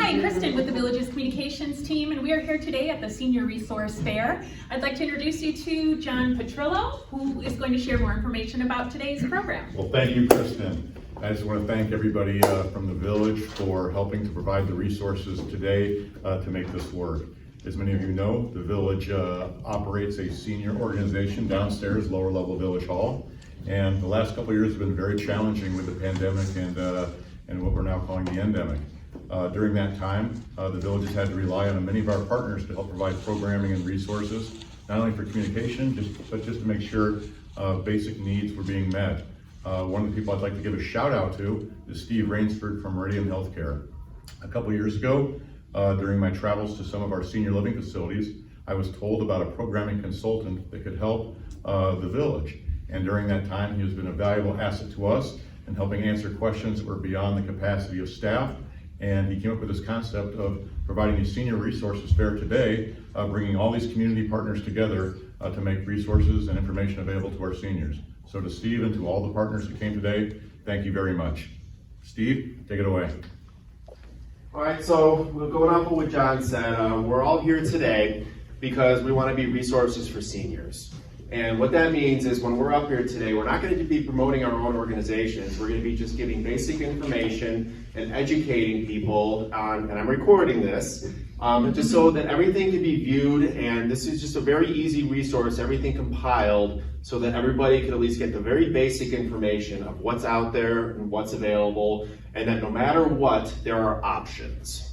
Hi, Kristen with the Village's Communications team, and we are here today at the Senior Resource Fair. I'd like to introduce you to John Petrillo, who is going to share more information about today's program. Well, thank you, Kristen. I just want to thank everybody from the Village for helping to provide the resources today to make this work. As many of you know, the Village operates a senior organization downstairs, lower level Village Hall. And the last couple of years have been very challenging with the pandemic and what we're now calling the endemic. During that time, the Village has had to rely on many of our partners to help provide programming and resources, not only for communication, but just to make sure basic needs were being met. One of the people I'd like to give a shout out to is Steve Rainsford from Meridian Healthcare. A couple of years ago, during my travels to some of our senior living facilities, I was told about a programming consultant that could help the Village. And during that time, he has been a valuable asset to us in helping answer questions that were beyond the capacity of staff. And he came up with this concept of providing a senior resources fair today, bringing all these community partners together to make resources and information available to our seniors. So to Steve and to all the partners who came today, thank you very much. Steve, take it away. All right, so we're going off of what John said. We're all here today because we want to be resources for seniors. And what that means is when we're up here today, we're not going to be promoting our own organizations. We're going to be just giving basic information and educating people on, and I'm recording this, just so that everything can be viewed, and this is just a very easy resource, everything compiled, so that everybody can at least get the very basic information of what's out there and what's available, and that no matter what, there are options.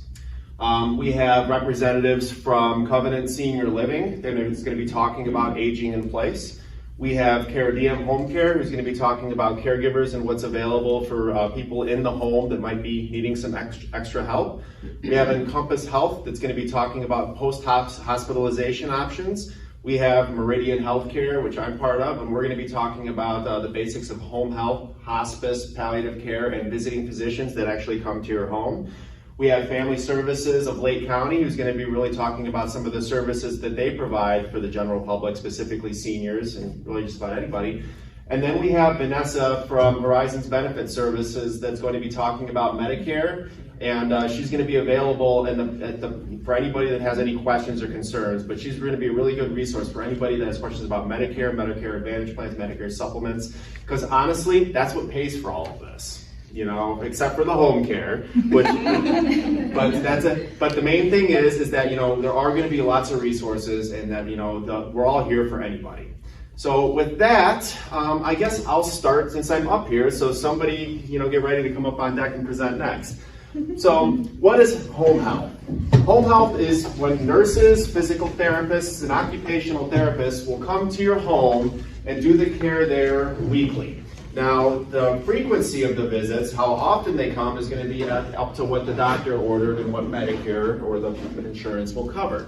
We have representatives from Covenant Senior Living, who's going to be talking about aging in place. We have Caregiving Home Care, who's going to be talking about caregivers and what's available for people in the home that might be needing some extra help. We have Encompass Health, that's going to be talking about post-hospitalization options. We have Meridian Healthcare, which I'm part of, and we're going to be talking about the basics of home health, hospice, palliative care, and visiting physicians that actually come to your home. We have Family Services of Lake County, who's going to be really talking about some of the services that they provide for the general public, specifically seniors and really just about anybody. And then we have Vanessa from Horizons Benefit Services that's going to be talking about Medicare, and she's going to be available for anybody that has any questions or concerns, but she's going to be a really good resource for anybody that has questions about Medicare, Medicare Advantage plans, Medicare supplements, because honestly, that's what pays for all of this. You know, except for the home care, which, but the main thing is that, you know, there are going to be lots of resources, and that, you know, we're all here for anybody. So with that, I guess I'll start since I'm up here, so somebody, you know, get ready to come up on deck and present next. So what is home health? Home health is when nurses, physical therapists, and occupational therapists will come to your home and do the care there weekly. Now, the frequency of the visits, how often they come, is going to be up to what the doctor ordered and what Medicare or the insurance will cover.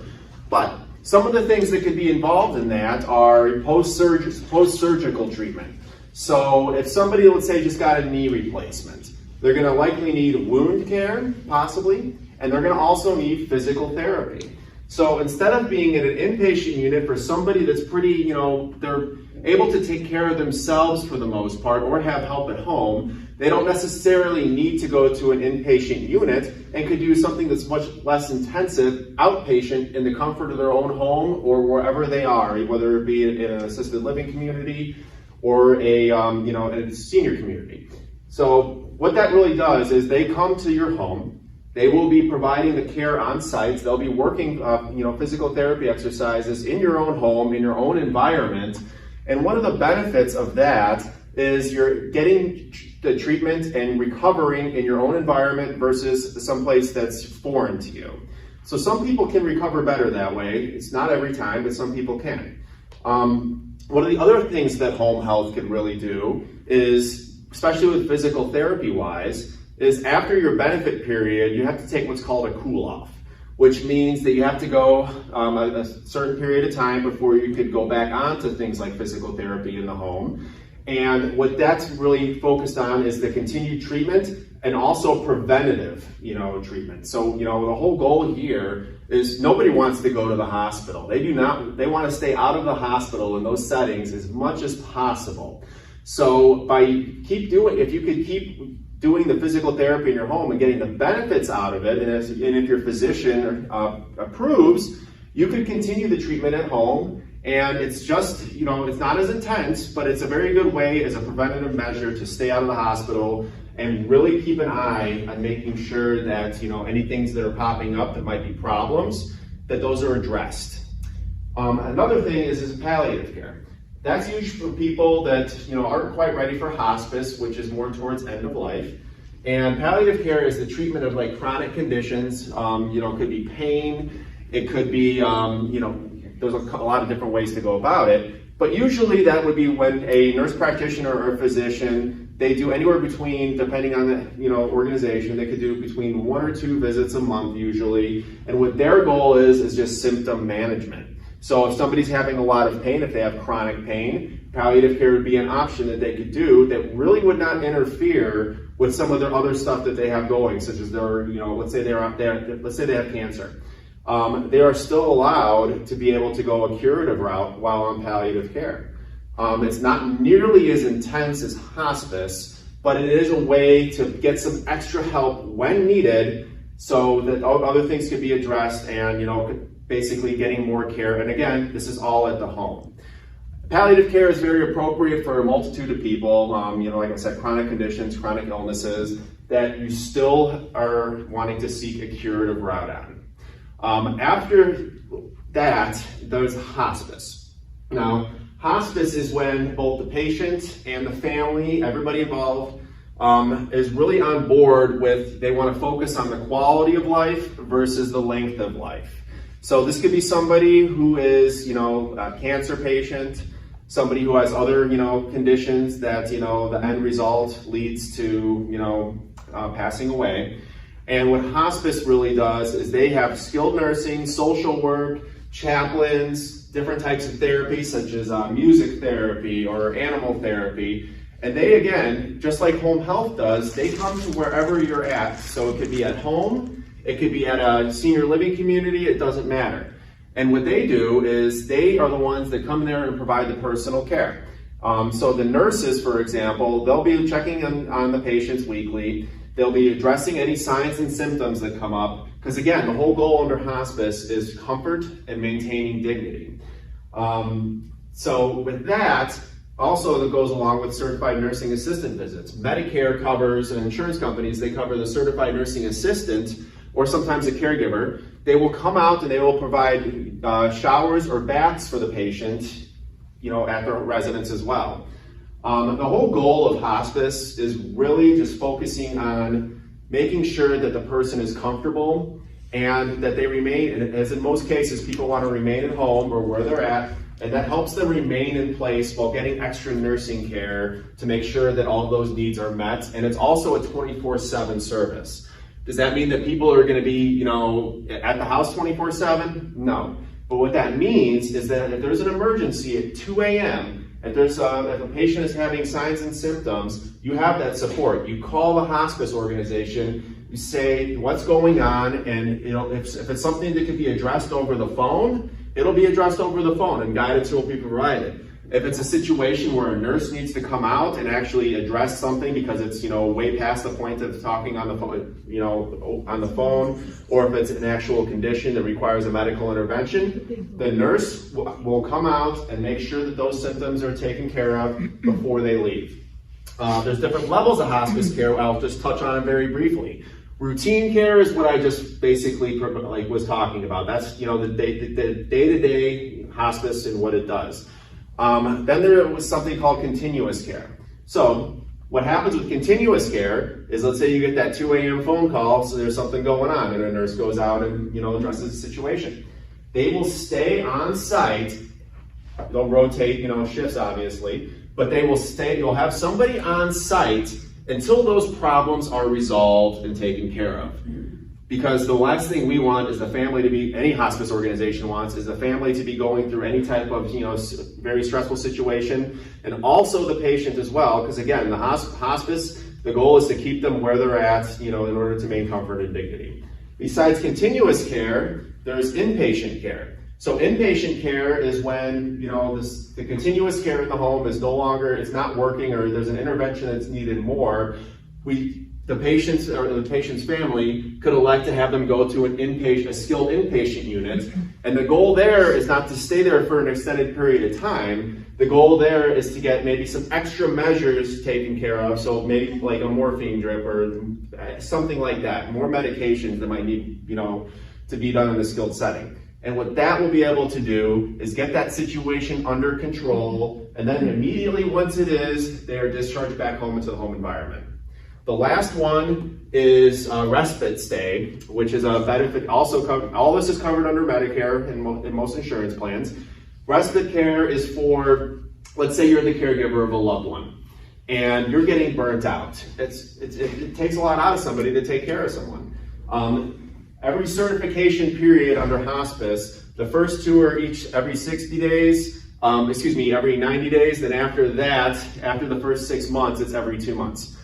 But some of the things that could be involved in that are post-surgical treatment. So if somebody, let's say, just got a knee replacement, they're going to likely need wound care, possibly, and they're going to also need physical therapy. So instead of being in an inpatient unit for somebody that's pretty, you know, they're able to take care of themselves for the most part or have help at home, they don't necessarily need to go to an inpatient unit and could do something that's much less intensive outpatient in the comfort of their own home or wherever they are, whether it be in an assisted living community or a a senior community. So what that really does is they come to your home. They will be providing the care on site. They'll be working physical therapy exercises in your own home, in your own environment. And one of the benefits of that is you're getting the treatment and recovering in your own environment versus someplace that's foreign to you. So some people can recover better that way. It's not every time, but some people can. One of the other things that home health can really do is, especially with physical therapy wise, is after your benefit period, you have to take what's called a cool off, which means that you have to go a certain period of time before you could go back onto things like physical therapy in the home. And what that's really focused on is the continued treatment and also preventative, treatment. So, the whole goal here is nobody wants to go to the hospital. They want to stay out of the hospital in those settings as much as possible. So if you could keep doing the physical therapy in your home and getting the benefits out of it, and if your physician approves, you could continue the treatment at home. And it's just, it's not as intense, but it's a very good way as a preventative measure to stay out of the hospital and really keep an eye on making sure that, any things that are popping up that might be problems, that those are addressed. Another thing is palliative care. That's used for people that, aren't quite ready for hospice, which is more towards end of life. And palliative care is the treatment of like chronic conditions. It could be pain, it could be, there's a lot of different ways to go about it, but usually that would be when a nurse practitioner or a physician, they do anywhere between, depending on the organization, they could do between 1 or 2 visits a month usually, and what their goal is just symptom management. So if somebody's having a lot of pain, if they have chronic pain, palliative care would be an option that they could do that really would not interfere with some of their other stuff that they have going, such as their, let's say they have cancer. They are still allowed to be able to go a curative route while on palliative care. It's not nearly as intense as hospice, but it is a way to get some extra help when needed so that other things could be addressed and, basically getting more care. And again, this is all at the home. Palliative care is very appropriate for a multitude of people, like I said, chronic conditions, chronic illnesses that you still are wanting to seek a curative route on. After that, there's hospice. Now, hospice is when both the patient and the family, everybody involved, is really on board with, they want to focus on the quality of life versus the length of life. So this could be somebody who is, a cancer patient, somebody who has other, conditions that, the end result leads to, passing away. And what hospice really does is they have skilled nursing, social work, chaplains, different types of therapy, such as music therapy or animal therapy. And they, again, just like home health does, they come to wherever you're at. So it could be at home, it could be at a senior living community, it doesn't matter. And what they do is they are the ones that come there and provide the personal care. So the nurses, for example, they'll be checking on the patients weekly. They'll be addressing any signs and symptoms that come up. Because again, the whole goal under hospice is comfort and maintaining dignity. So with that, also that goes along with certified nursing assistant visits. Medicare covers, and insurance companies, they cover the certified nursing assistant, or sometimes a caregiver. They will come out and they will provide showers or baths for the patient, at their residence as well. The whole goal of hospice is really just focusing on making sure that the person is comfortable and that they remain, as in most cases, people want to remain at home or where they're at, and that helps them remain in place while getting extra nursing care to make sure that all those needs are met. And it's also a 24/7 service. Does that mean that people are going to be, at the house 24/7? No. But what that means is that if there's an emergency at 2 a.m., if a patient is having signs and symptoms, you have that support. You call the hospice organization, you say what's going on, and if it's something that can be addressed over the phone, it'll be addressed over the phone and guidance will be provided. If it's a situation where a nurse needs to come out and actually address something because it's way past the point of talking on the phone, or if it's an actual condition that requires a medical intervention, the nurse will come out and make sure that those symptoms are taken care of before they leave. There's different levels of hospice care. I'll just touch on it very briefly. Routine care is what I just basically was talking about. That's the day-to-day hospice and what it does. Then there was something called continuous care. So what happens with continuous care is, let's say you get that 2 a.m. phone call, so there's something going on, and a nurse goes out and addresses the situation. They will stay on site. They'll rotate shifts obviously, but they will stay. You'll have somebody on site until those problems are resolved and taken care of. Because the last thing we want is the family to be, any hospice organization wants, is the family to be going through any type of, very stressful situation, and also the patient as well, because again, the hospice, the goal is to keep them where they're at, in order to maintain comfort and dignity. Besides continuous care, there's inpatient care. So inpatient care is when, the continuous care in the home is no longer, it's not working, or there's an intervention that's needed more. We the patients or the patient's family could elect to have them go to a skilled inpatient unit. And the goal there is not to stay there for an extended period of time. The goal there is to get maybe some extra measures taken care of. So maybe like a morphine drip or something like that, more medications that might need, to be done in a skilled setting. And what that will be able to do is get that situation under control, and then immediately once it is, they are discharged back home into the home environment. The last one is Respite Stay, which is a benefit also covered. All this is covered under Medicare in most insurance plans. Respite Care is for, let's say you're the caregiver of a loved one, and you're getting burnt out. It takes a lot out of somebody to take care of someone. Every certification period under hospice, the first two are every 60 days, every 90 days. Then after that, after the first 6 months, it's every 2 months.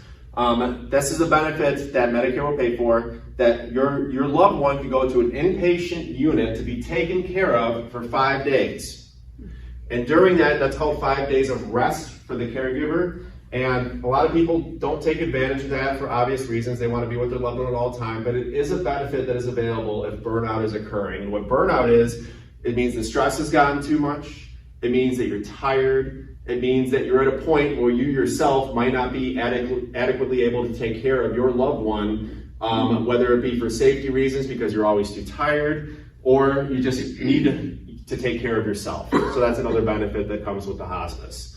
This is a benefit that Medicare will pay for, that your loved one can go to an inpatient unit to be taken care of for 5 days. And during that's called 5 days of rest for the caregiver. And a lot of people don't take advantage of that for obvious reasons. They want to be with their loved one at all time, but it is a benefit that is available if burnout is occurring. And what burnout is, it means the stress has gotten too much. It means that you're tired. It means that you're at a point where you yourself might not be adequately able to take care of your loved one, whether it be for safety reasons because you're always too tired, or you just need to take care of yourself. So that's another benefit that comes with the hospice.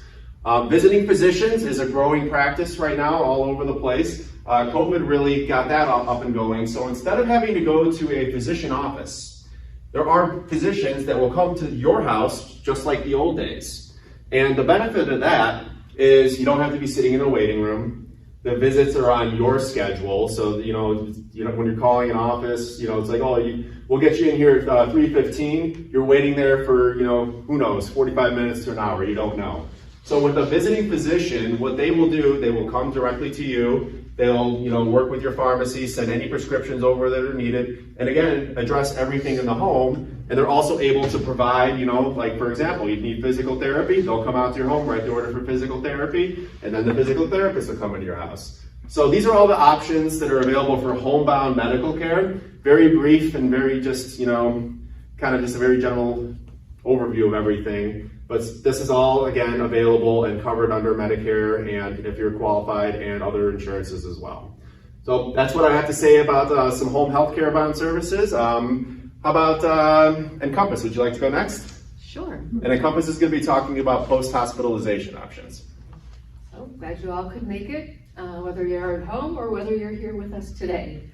Visiting physicians is a growing practice right now all over the place. COVID really got that up and going. So instead of having to go to a physician office, there are physicians that will come to your house just like the old days. And the benefit of that is you don't have to be sitting in a waiting room. The visits are on your schedule. So, when you're calling an office, it's like, we'll get you in here at 3:15. You're waiting there for, who knows, 45 minutes to an hour. You don't know. So with a visiting physician, what they will do, they will come directly to you. They'll, work with your pharmacy, send any prescriptions over that are needed, and again, address everything in the home. And they're also able to provide, like for example, you need physical therapy, they'll come out to your home, write the order for physical therapy, and then the physical therapist will come into your house. So these are all the options that are available for homebound medical care. Very brief and very just, kind of just a very general overview of everything. But this is all, again, available and covered under Medicare, and if you're qualified, and other insurances as well. So that's what I have to say about some home health care bound services. How about Encompass? Would you like to go next? Sure. And Encompass is going to be talking about post-hospitalization options. So glad you all could make it, whether you're at home or whether you're here with us today.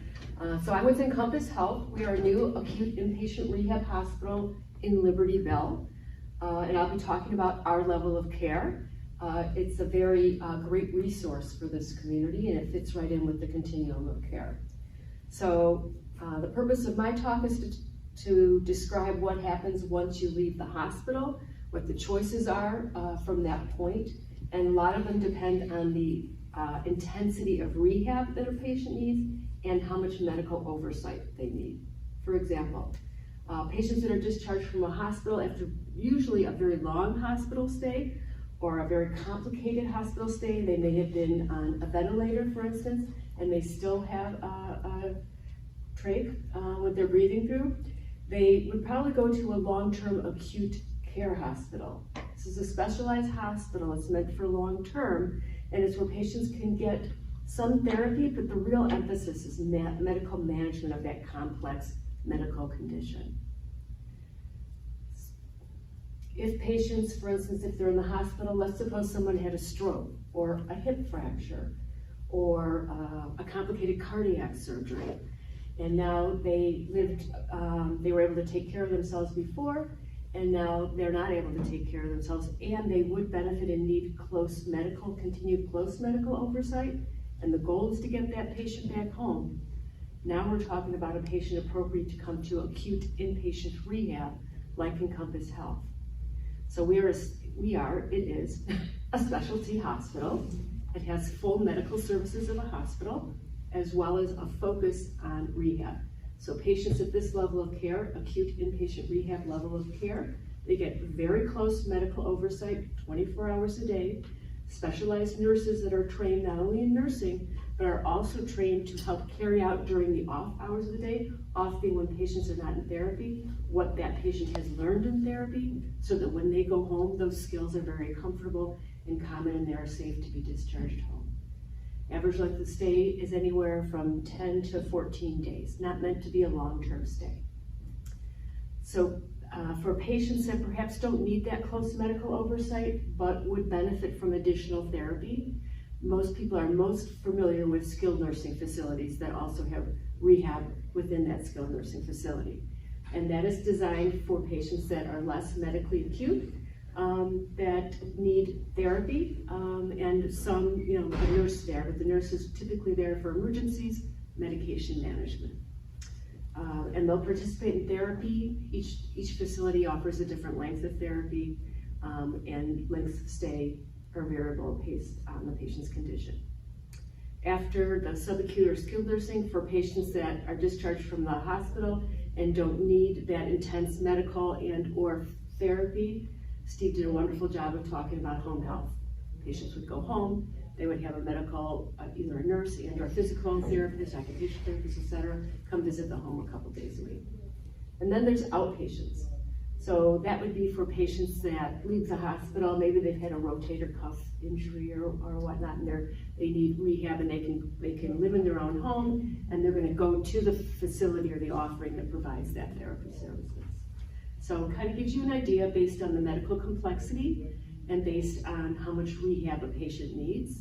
So I'm with Encompass Health. We are a new acute inpatient rehab hospital in Libertyville. And I'll be talking about our level of care. It's a very great resource for this community, and it fits right in with the continuum of care. So the purpose of my talk is to describe what happens once you leave the hospital, what the choices are from that point, and a lot of them depend on the intensity of rehab that a patient needs and how much medical oversight they need. For example, patients that are discharged from a hospital after usually a very long hospital stay or a very complicated hospital stay, they may have been on a ventilator, for instance, and they still have a trach, what they're breathing through, they would probably go to a long-term acute care hospital. This is a specialized hospital. It's meant for long-term, and it's where patients can get some therapy, but the real emphasis is medical management of that complex medical condition. If patients, for instance, if they're in the hospital, let's suppose someone had a stroke or a hip fracture or a complicated cardiac surgery, and now they were able to take care of themselves before, and now they're not able to take care of themselves, and they would benefit and need continued close medical oversight, and the goal is to get that patient back home. Now we're talking about a patient appropriate to come to acute inpatient rehab like Encompass Health. So it is a specialty hospital. It has full medical services of a hospital, as well as a focus on rehab. So patients at this level of care, acute inpatient rehab level of care, they get very close medical oversight 24 hours a day, specialized nurses that are trained not only in nursing, but are also trained to help carry out during the off hours of the day, off being when patients are not in therapy, what that patient has learned in therapy, so that when they go home, those skills are very comfortable and common and they are safe to be discharged home. Average length of stay is anywhere from 10 to 14 days, not meant to be a long-term stay. So for patients that perhaps don't need that close medical oversight, but would benefit from additional therapy, most people are most familiar with skilled nursing facilities that also have rehab within that skilled nursing facility. And that is designed for patients that are less medically acute, that need therapy, and some, a nurse there, but the nurse is typically there for emergencies, medication management. And they'll participate in therapy. Each facility offers a different length of therapy, and lengths of stay are variable based on the patient's condition. After the subacute or skilled nursing, for patients that are discharged from the hospital and don't need that intense medical and or therapy, Steve did a wonderful job of talking about home health. Patients would go home, they would have a medical, either a nurse and or physical therapist, occupational therapist, etc., come visit the home a couple days a week. And then there's outpatients. So that would be for patients that leave the hospital, maybe they've had a rotator cuff injury or whatnot, and they need rehab, and they can live in their own home, and they're gonna go to the facility or the offering that provides that therapy services. So it kind of gives you an idea based on the medical complexity and based on how much rehab a patient needs.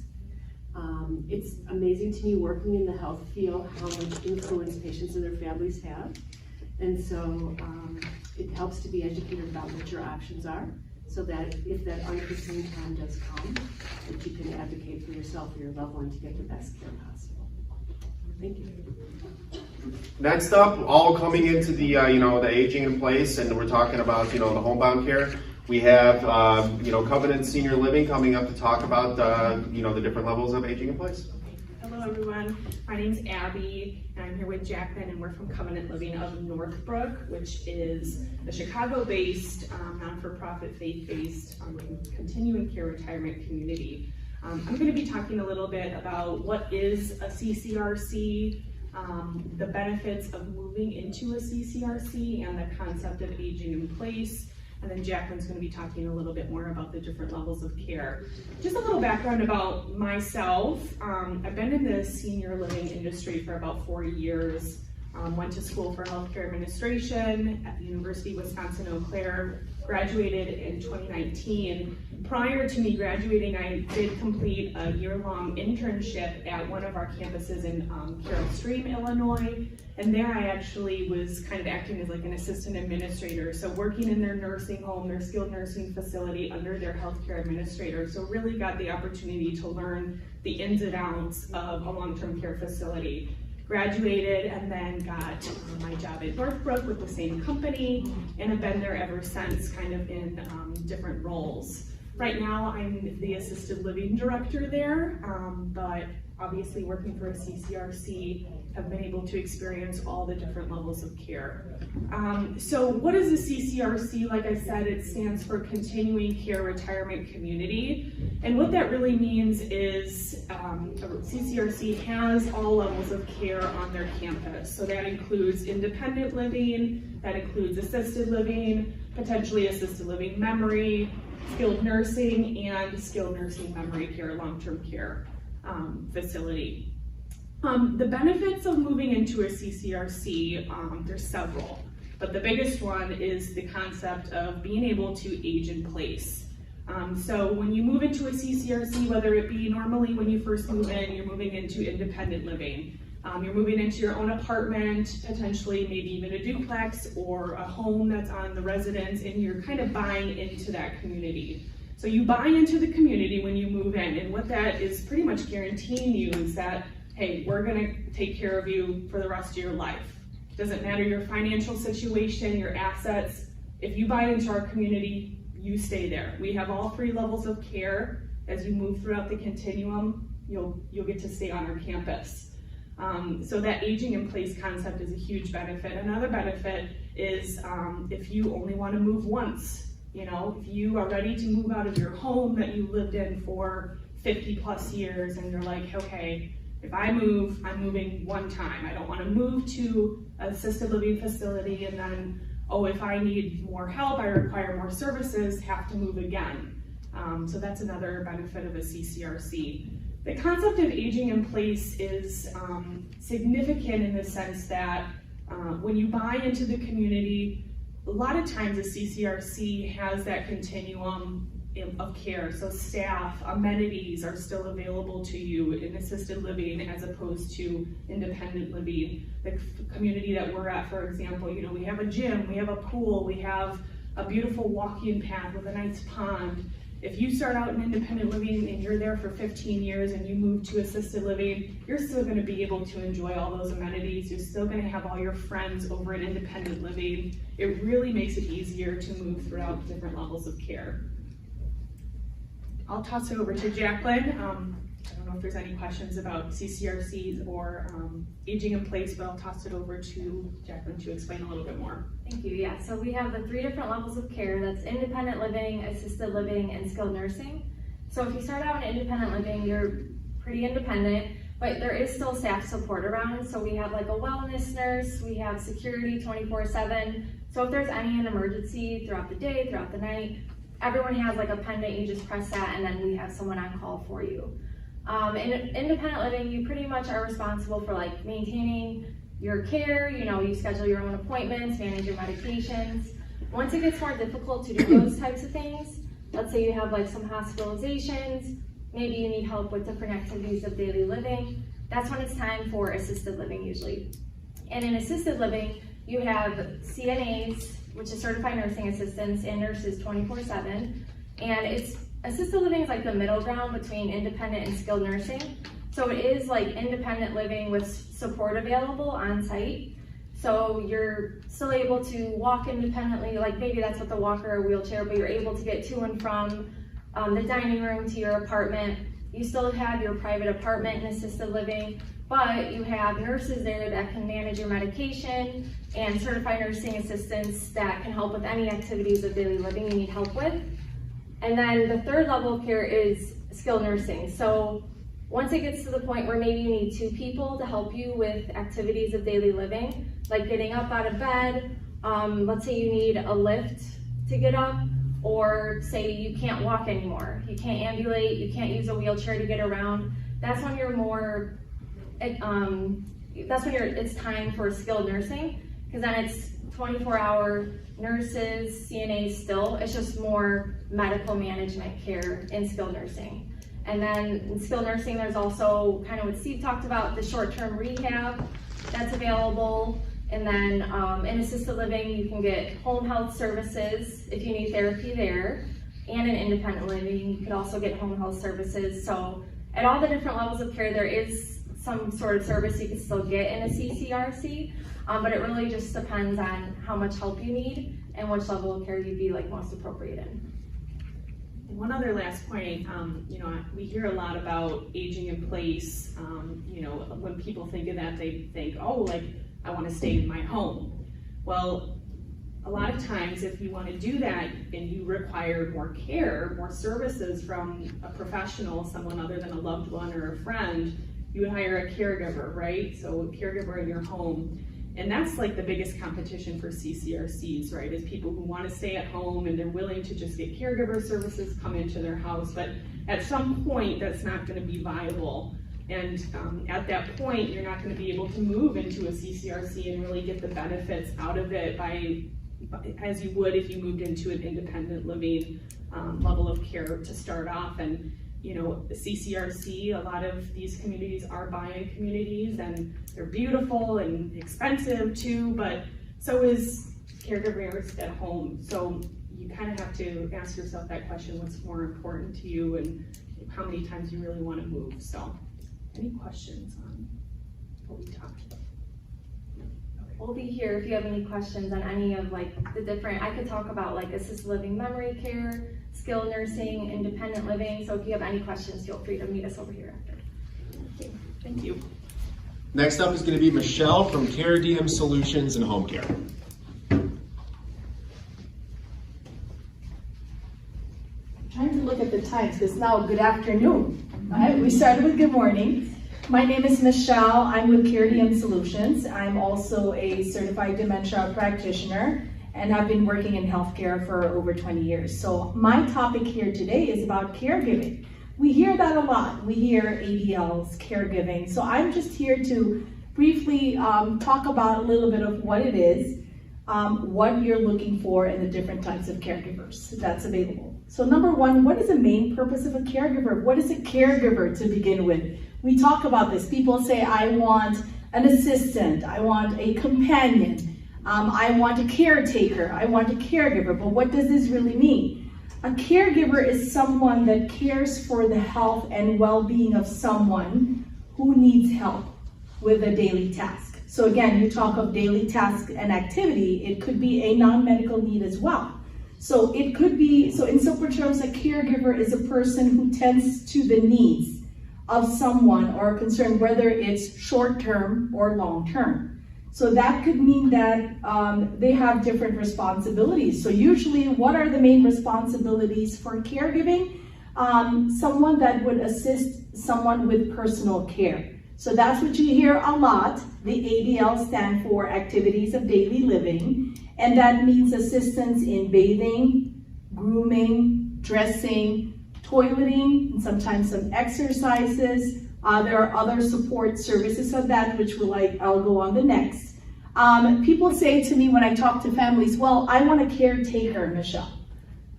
It's amazing to me working in the health field how much influence patients and their families have. And so it helps to be educated about what your options are, so that if that unforeseen time does come, that you can advocate for yourself or your loved one to get the best care possible. Thank you. Next up, all coming into the the aging in place, and we're talking about the homebound care. We have Covenant Senior Living coming up to talk about the different levels of aging in place. Hello everyone, my name's Abby, and I'm here with Jacqueline, and we're from Covenant Living of Northbrook, which is a Chicago-based, non-for-profit, faith-based, continuing care retirement community. I'm going to be talking a little bit about what is a CCRC, the benefits of moving into a CCRC, and the concept of aging in place. And then Jacqueline's going to be talking a little bit more about the different levels of care. Just a little background about myself. I've been in the senior living industry for about 4 years. Went to school for healthcare administration at the University of Wisconsin-Eau Claire, graduated in 2019. Prior to me graduating, I did complete a year-long internship at one of our campuses in Carroll Stream, Illinois. And there I actually was kind of acting as like an assistant administrator. So working in their nursing home, their skilled nursing facility under their healthcare administrator. So really got the opportunity to learn the ins and outs of a long-term care facility. Graduated and then got my job at Northbrook with the same company, and have been there ever since, kind of in different roles. Right now I'm the assisted living director there, but obviously working for a CCRC, have been able to experience all the different levels of care. So what is a CCRC? Like I said, it stands for Continuing Care Retirement Community. And what that really means is CCRC has all levels of care on their campus. So that includes independent living, that includes assisted living, potentially assisted living memory, skilled nursing, and skilled nursing memory care, long-term care facility. The benefits of moving into a CCRC, there's several, but the biggest one is the concept of being able to age in place. So when you move into a CCRC, whether it be normally when you first move in, you're moving into independent living. You're moving into your own apartment, potentially maybe even a duplex or a home that's on the residence, and you're kind of buying into that community. So you buy into the community when you move in, and what that is pretty much guaranteeing you is that, hey, we're gonna take care of you for the rest of your life. Doesn't matter your financial situation, your assets. If you buy into our community, you stay there. We have all 3 levels of care. As you move throughout the continuum, you'll get to stay on our campus. So that aging in place concept is a huge benefit. Another benefit is if you only want to move once. If you are ready to move out of your home that you lived in for 50 plus years, and you're like, okay, If I move, I'm moving one time. I don't want to move to an assisted living facility and then, oh, if I need more help, I require more services, have to move again. So that's another benefit of a CCRC. The concept of aging in place is significant in the sense that when you buy into the community, a lot of times a CCRC has that continuum of care. So staff, amenities are still available to you in assisted living as opposed to independent living. The community that we're at, for example, you know, we have a gym, we have a pool, we have a beautiful walking path with a nice pond. If you start out in independent living and you're there for 15 years and you move to assisted living, you're still going to be able to enjoy all those amenities. You're still going to have all your friends over in independent living. It really makes it easier to move throughout different levels of care. I'll toss it over to Jacqueline. I don't know if there's any questions about CCRCs or aging in place, but I'll toss it over to Jacqueline to explain a little bit more. Thank you. Yeah, so we have the 3 different levels of care. That's independent living, assisted living, and skilled nursing. So if you start out in independent living, you're pretty independent, but there is still staff support around. So we have like a wellness nurse, we have security 24/7. So if there's any emergency throughout the day, throughout the night, everyone has like a pendant, you just press that and then we have someone on call for you. In independent living, you pretty much are responsible for like maintaining your care, you know, you schedule your own appointments, manage your medications. Once it gets more difficult to do those types of things, let's say you have like some hospitalizations, maybe you need help with different activities of daily living, that's when it's time for assisted living usually. And in assisted living, you have CNAs, which is certified nursing assistants, and nurses 24/7. And assisted living is like the middle ground between independent and skilled nursing. So it is like independent living with support available on site. So you're still able to walk independently, like maybe that's with a walker or wheelchair, but you're able to get to and from the dining room to your apartment. You still have your private apartment in assisted living, but you have nurses there that can manage your medication and certified nursing assistants that can help with any activities of daily living you need help with. And then the 3rd level of care is skilled nursing. So once it gets to the point where maybe you need 2 people to help you with activities of daily living, like getting up out of bed, let's say you need a lift to get up, or say you can't walk anymore, you can't ambulate, you can't use a wheelchair to get around, that's when you're more, it's time for skilled nursing, because then it's 24-hour nurses, CNAs still, it's just more medical management care in skilled nursing. And then in skilled nursing, there's also kind of what Steve talked about, the short-term rehab that's available. And then in assisted living, you can get home health services if you need therapy there. And in independent living, you could also get home health services. So at all the different levels of care, there is some sort of service you can still get in a CCRC, but it really just depends on how much help you need and which level of care you'd be like most appropriate in. One other last point, you know, we hear a lot about aging in place. You know, when people think of that, they think, oh, like, I want to stay in my home. Well, a lot of times if you want to do that and you require more care, more services from a professional, someone other than a loved one or a friend, you would hire a caregiver, right? So a caregiver in your home. And that's like the biggest competition for CCRCs, right? Is people who want to stay at home and they're willing to just get caregiver services come into their house. But at some point, that's not going to be viable. And at that point, you're not going to be able to move into a CCRC and really get the benefits out of it as you would if you moved into an independent living level of care to start off. And you know, the CCRC, a lot of these communities are buy-in communities and they're beautiful and expensive too, but so is caregivers at home. So you kind of have to ask yourself that question, what's more important to you and how many times you really want to move. So any questions on what we talked about? We'll be here if you have any questions on any of like the different, I could talk about like assisted living memory care, skilled nursing, independent living. So if you have any questions, feel free to meet us over here after. Okay, thank you. Next up is going to be Michelle from Caregiving Solutions and Home Care. Trying to look at the times because now good afternoon. All right, we started with good morning. My name is Michelle. I'm with Caregiving Solutions. I'm also a certified dementia practitioner and have been working in healthcare for over 20 years. So my topic here today is about caregiving. We hear that a lot. We hear ADLs, caregiving. So I'm just here to briefly talk about a little bit of what it is, what you're looking for in the different types of caregivers that's available. So number one, what is the main purpose of a caregiver? What is a caregiver to begin with? We talk about this. People say, I want an assistant, I want a companion, I want a caretaker, I want a caregiver. But what does this really mean? A caregiver is someone that cares for the health and well-being of someone who needs help with a daily task. So again, you talk of daily task and activity, it could be a non-medical need as well. So it could be, so in simple terms, a caregiver is a person who tends to the needs of someone or a concern, whether it's short-term or long-term. So that could mean that they have different responsibilities. So usually, what are the main responsibilities for caregiving? Someone that would assist someone with personal care. So that's what you hear a lot. The ADL stand for Activities of Daily Living, and that means assistance in bathing, grooming, dressing, toileting, and sometimes some exercises. There are other support services of that, which I'll go on the next. People say to me when I talk to families, well, I want a caretaker, Michelle.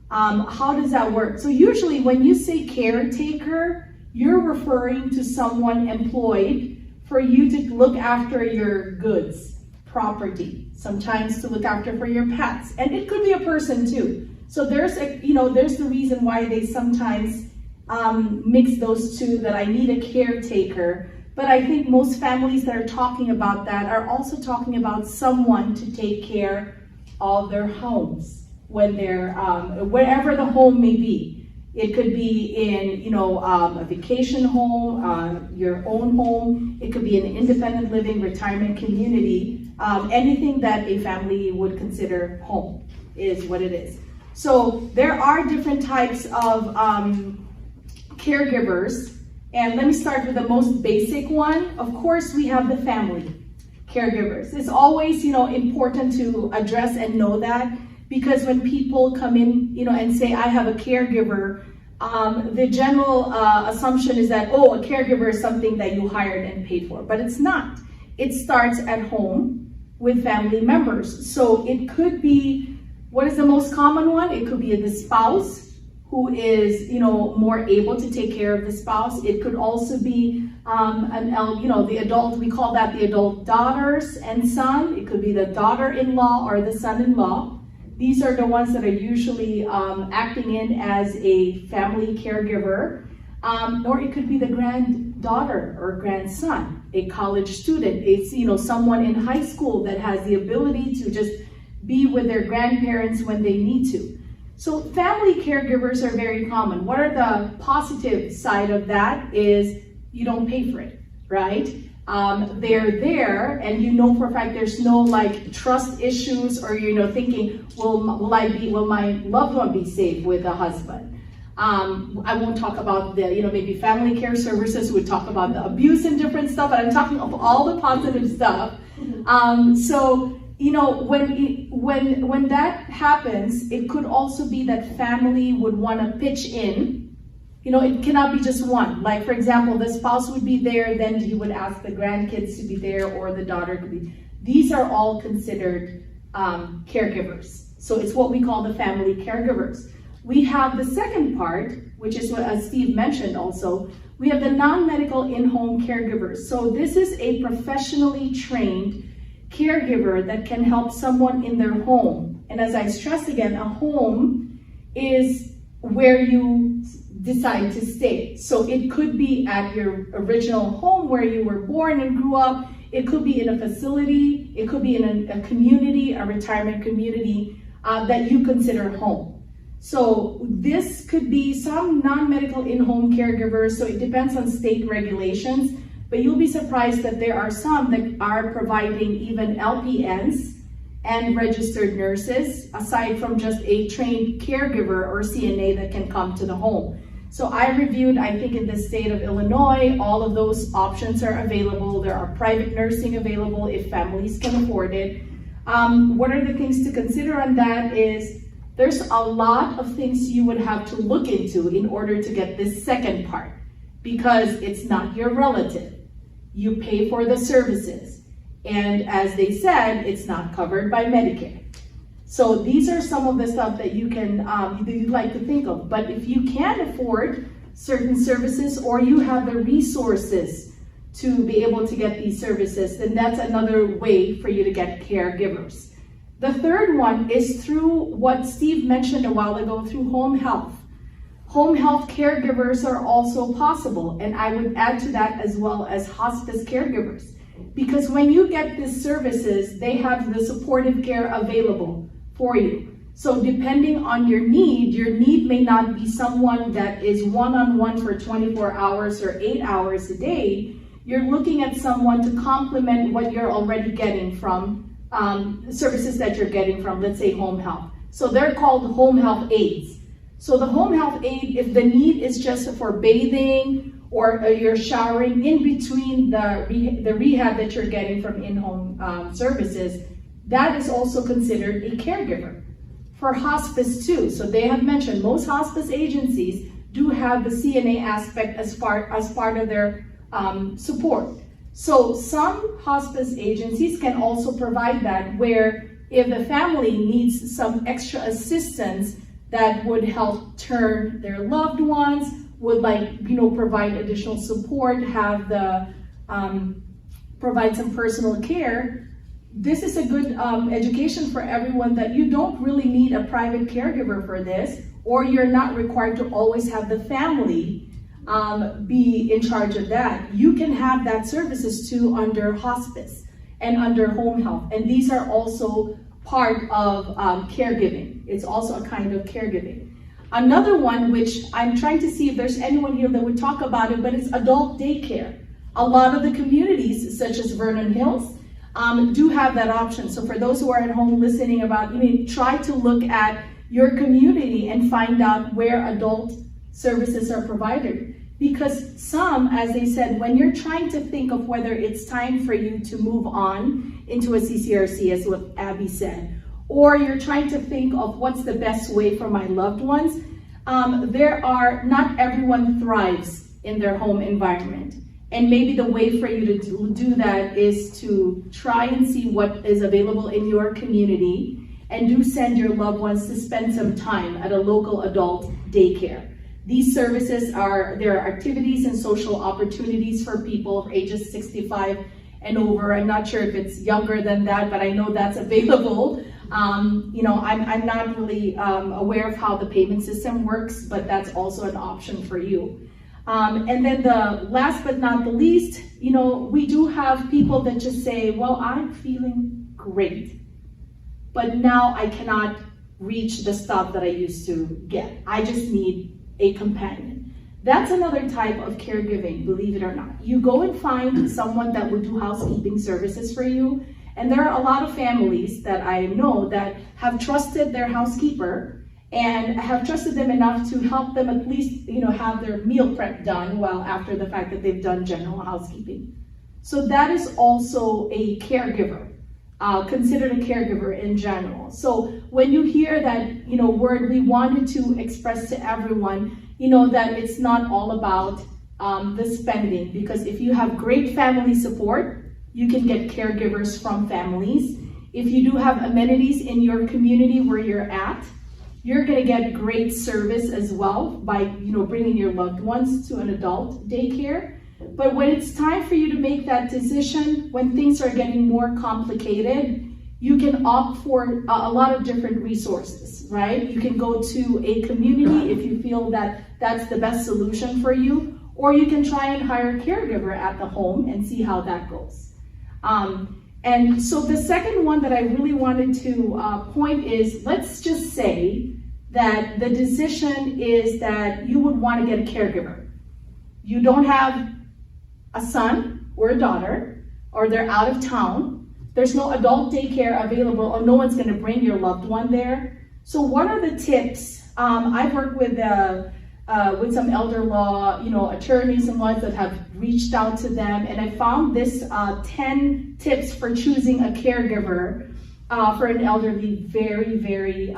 How does that work? So usually when you say caretaker, you're referring to someone employed for you to look after your goods, property, sometimes to look after for your pets, and it could be a person too. So there's the reason why they sometimes mix those two, that I need a caretaker. But I think most families that are talking about that are also talking about someone to take care of their homes when they're, wherever the home may be. It could be in, a vacation home, your own home. It could be an independent living, retirement community. Anything that a family would consider home is what it is. So there are different types of caregivers, and let me start with the most basic one. Of course, we have the family caregivers. It's always, important to address and know that, because when people come in, and say, I have a caregiver, the general assumption is that, a caregiver is something that you hired and paid for, but it's not. It starts at home with family members. So it could be, what is the most common one? It could be the spouse who is, more able to take care of the spouse. It could also be the adult, we call that the adult daughters and son. It could be the daughter-in-law or the son-in-law. These are the ones that are usually acting in as a family caregiver. Or it could be the granddaughter or grandson, a college student. It's, someone in high school that has the ability to just be with their grandparents when they need to. So family caregivers are very common. What are the positive side of that is you don't pay for it, right? They're there, and for a fact there's no trust issues, or thinking, will my loved one be safe with a husband? I won't talk about the maybe family care services would talk about the abuse and different stuff, but I'm talking of all the positive stuff. When that happens, it could also be that family would want to pitch in. It cannot be just one. Like, for example, the spouse would be there, then he would ask the grandkids to be there, or the daughter could be. These are all considered caregivers. So it's what we call the family caregivers. We have the second part, which is what, as Steve mentioned also, we have the non-medical in-home caregivers. So this is a professionally trained caregiver that can help someone in their home. And as I stress again, a home is where you decide to stay. So it could be at your original home where you were born and grew up. It could be in a facility. It could be in a community, a retirement community that you consider home. So this could be some non-medical in-home caregivers. So it depends on state regulations, but you'll be surprised that there are some that are providing even LPNs and registered nurses, aside from just a trained caregiver or CNA that can come to the home. So I reviewed, I think in the state of Illinois, all of those options are available. There are private nursing available if families can afford it. What are the things to consider on that is there's a lot of things you would have to look into in order to get this second part, because it's not your relative. You pay for the services. And as they said, it's not covered by Medicare. So these are some of the stuff that you can, you'd like to think of. But if you can afford certain services or you have the resources to be able to get these services, then that's another way for you to get caregivers. The third one is through what Steve mentioned a while ago, through home health. Home health caregivers are also possible, and I would add to that as well as hospice caregivers. Because when you get these services, they have the supportive care available for you. So depending on your need may not be someone that is one-on-one for 24 hours or 8 hours a day. You're looking at someone to complement what you're already getting from services that you're getting from, let's say, home health. So they're called home health aides. So the home health aide, if the need is just for bathing or you're showering in between the rehab that you're getting from in-home services, that is also considered a caregiver. For hospice too, so they have mentioned most hospice agencies do have the CNA aspect as part of their support. So some hospice agencies can also provide that, where if the family needs some extra assistance that would help turn their loved ones, would provide additional support, have the provide some personal care. This is a good education for everyone that you don't really need a private caregiver for this, or you're not required to always have the family be in charge of that. You can have that services too under hospice and under home health, and these are also part of caregiving. It's also a kind of caregiving. Another one, which I'm trying to see if there's anyone here that would talk about it, but it's adult daycare. A lot of the communities, such as Vernon Hills, do have that option. So for those who are at home listening about, try to look at your community and find out where adult services are provided. Because some, as they said, when you're trying to think of whether it's time for you to move on into a Ccrc, as what Abby said, or you're trying to think of what's the best way for my loved ones, not everyone thrives in their home environment. And maybe the way for you to do that is to try and see what is available in your community, and do send your loved ones to spend some time at a local adult daycare. These services there are activities and social opportunities for people ages 65 and over. I'm not sure if it's younger than that, but I know that's available. I'm not really aware of how the payment system works, but that's also an option for you. And then the last but not the least, we do have people that just say, well, I'm feeling great, but now I cannot reach the stuff that I used to get. I just need a companion. That's another type of caregiving, believe it or not. You go and find someone that would do housekeeping services for you, and there are a lot of families that I know that have trusted their housekeeper and have trusted them enough to help them at least, have their meal prep done after the fact that they've done general housekeeping. So that is also a caregiver, considered a caregiver in general. So when you hear that, word, we wanted to express to everyone, that it's not all about the spending, because if you have great family support, you can get caregivers from families. If you do have amenities in your community where you're at, you're going to get great service as well by, bringing your loved ones to an adult daycare. But when it's time for you to make that decision, when things are getting more complicated, you can opt for a lot of different resources, right? You can go to a community if you feel that that's the best solution for you, or you can try and hire a caregiver at the home and see how that goes. And so the second one that I really wanted to point is, let's just say that the decision is that you would want to get a caregiver. You don't have a son or a daughter, or they're out of town. There's no adult daycare available, or no one's going to bring your loved one there. So what are the tips? I've worked with with some elder law, attorneys and ones that have reached out to them, and I found this 10 tips for choosing a caregiver for an elderly very, very,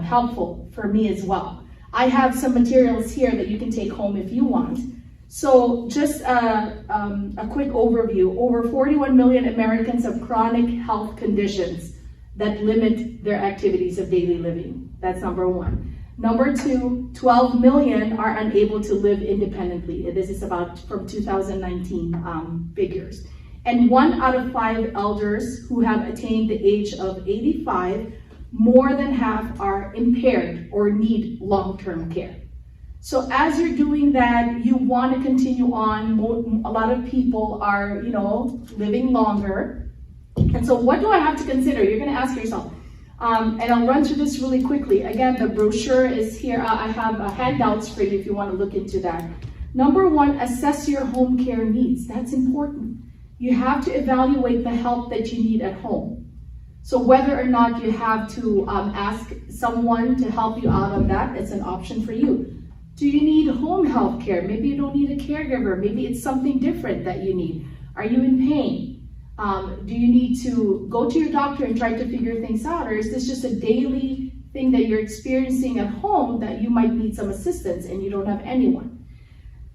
helpful for me as well. I have some materials here that you can take home if you want. So just a quick overview. Over 41 million Americans have chronic health conditions that limit their activities of daily living. That's number one. Number two, 12 million are unable to live independently. This is about from 2019 figures. And 1 out of 5 elders who have attained the age of 85, more than half are impaired or need long-term care. So as you're doing that, you want to continue on. A lot of people are, living longer. And so what do I have to consider? You're going to ask yourself. And I'll run through this really quickly. Again, the brochure is here. I have handouts for you if you want to look into that. Number one, assess your home care needs. That's important. You have to evaluate the help that you need at home. So whether or not you have to ask someone to help you out on that, it's an option for you. Do you need home health care? Maybe you don't need a caregiver. Maybe it's something different that you need. Are you in pain? Do you need to go to your doctor and try to figure things out? Or is this just a daily thing that you're experiencing at home that you might need some assistance and you don't have anyone?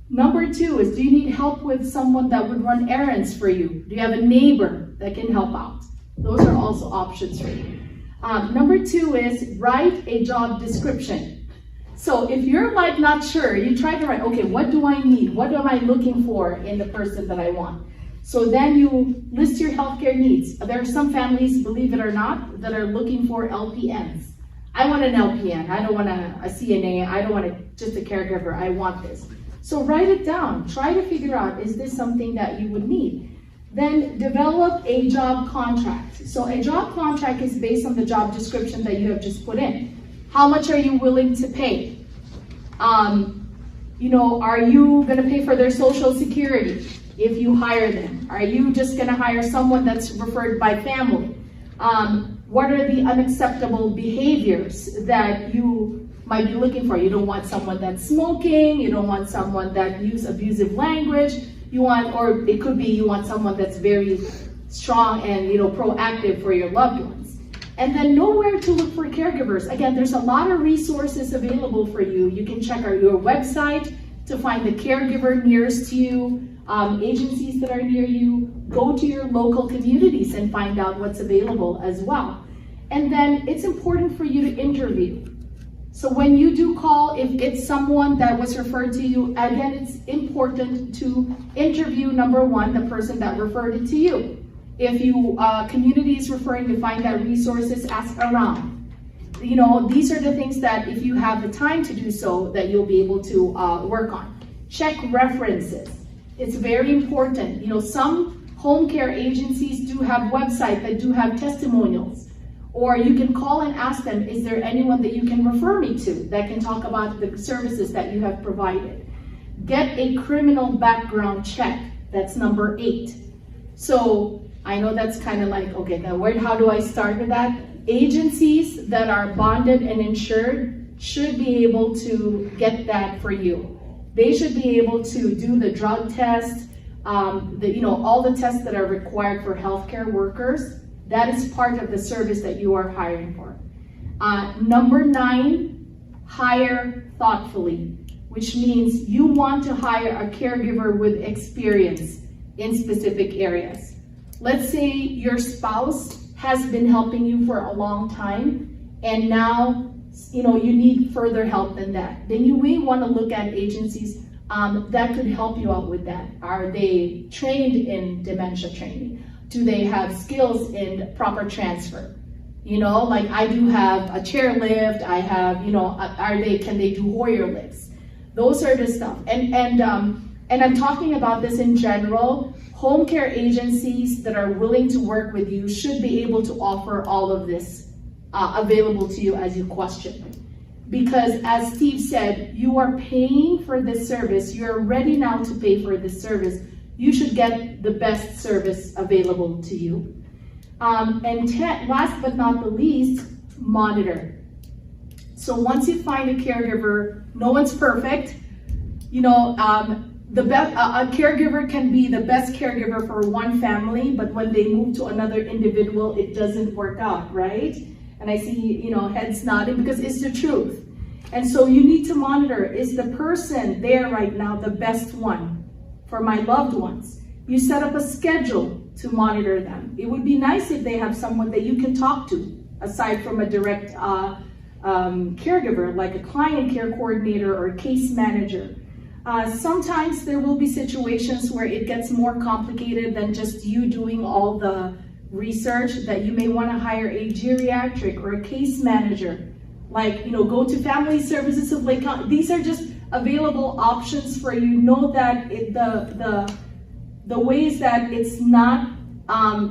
Number two is, do you need help with someone that would run errands for you? Do you have a neighbor that can help out? Those are also options for you. Number two is, write a job description. So if you're not sure, you try to write, okay, what do I need? What am I looking for in the person that I want? So then you list your healthcare needs. There are some families, believe it or not, that are looking for LPNs. I want an LPN. I don't want a CNA. I don't want just a caregiver. I want this. So write it down. Try to figure out, is this something that you would need? Then develop a job contract. So a job contract is based on the job description that you have just put in. How much are you willing to pay? Are you going to pay for their Social Security if you hire them? Are you just going to hire someone that's referred by family? What are the unacceptable behaviors that you might be looking for? You don't want someone that's smoking. You don't want someone that uses abusive language. You want, or it could be you want someone that's very strong and proactive for your loved ones. And then know where to look for caregivers. Again, there's a lot of resources available for you. You can check out your website to find the caregiver nearest to you, agencies that are near you. Go to your local communities and find out what's available as well. And then it's important for you to interview. So when you do call, if it's someone that was referred to you, again, it's important to interview, number one, the person that referred it to you. If you community is referring to find out resources, ask around. These are the things that if you have the time to do so, that you'll be able to work on. Check references. It's very important. Some home care agencies do have websites that do have testimonials. Or you can call and ask them, is there anyone that you can refer me to that can talk about the services that you have provided? Get a criminal background check. That's number 8. So I know that's kind of like, okay, now how do I start with that? Agencies that are bonded and insured should be able to get that for you. They should be able to do the drug test, all the tests that are required for healthcare workers. That is part of the service that you are hiring for. Number 9, hire thoughtfully, which means you want to hire a caregiver with experience in specific areas. Let's say your spouse has been helping you for a long time, and now you need further help than that. Then you may want to look at agencies that could help you out with that. Are they trained in dementia training? Do they have skills in proper transfer? Like I do have a chairlift, I have, can they do Hoyer lifts? Those are the stuff. And I'm talking about this in general. Home care agencies that are willing to work with you should be able to offer all of this available to you as you question. Because as Steve said, you are paying for this service. You're ready now to pay for this service. You should get the best service available to you. Last but not the least, monitor. So once you find a caregiver, No one's perfect. You know, the best a caregiver can be the best caregiver for one family, but when they move to another individual, it doesn't work out, right? And I see, you know, heads nodding because it's the truth. And so you need to monitor, is the person there right now the best one for my loved ones? You set up a schedule to monitor them. It would be nice if they have someone that you can talk to, aside from a direct caregiver, like a client care coordinator or a case manager. Sometimes there will be situations where it gets more complicated than just you doing all the research, that you may want to hire a geriatric or a case manager. Like, you know, go to Family Services of Lake County. These are just available options for you. Know that the ways that it's not,